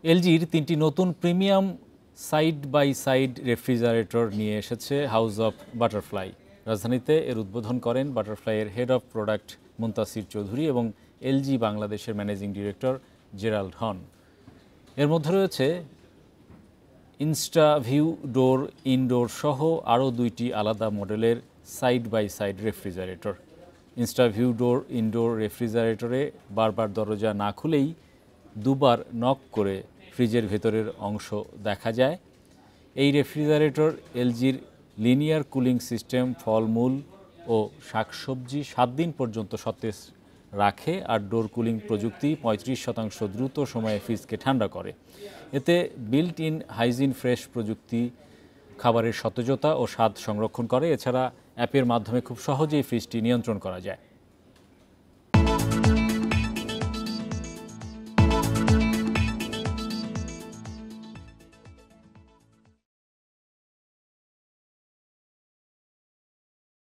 এলজির ৩টি নতুন premium side by side refrigerator নিয়ে এসেছে হাউস অফ বাটারফ্লাই। রাজধানীতে এর উদ্বোধন করেন বাটারফ্লাইয়ের head of product Muntasir Chowdhury এবং এলজি বাংলাদেশের ম্যানেজিং ডিরেক্টর জেরাল্ড হন। এর মধ্যে রয়েছে ইনস্টাভিউ ডোর ইনডোর সহ আরও ২টি আলাদা মডেলের side by side refrigerator. InstaView door in door রেফ্রিজারেটরে বারবার দরজা না খুলেই দুবার নক করে ফ্রিজের ভেতরের অংশ দেখা যায়। এই রেফ্রিজারেটর এলজির লিনিয়ার কুলিং সিস্টেম ফলমূল ও শাকসবজি ৭ দিন পর্যন্ত সতেজ রাখে, আর ডোর কুলিং প্রযুক্তি ৩৫% দ্রুত সময়ে ফ্রিজকে ঠান্ডা করে। এতে বিল্ট ইন হাইজিন ফ্রেশ প্রযুক্তি খাবারের সতেজতা ও স্বাদ সংরক্ষণ করে। এছাড়া অ্যাপের মাধ্যমে খুব সহজেই ফ্রিজটি নিয়ন্ত্রণ করা যায়।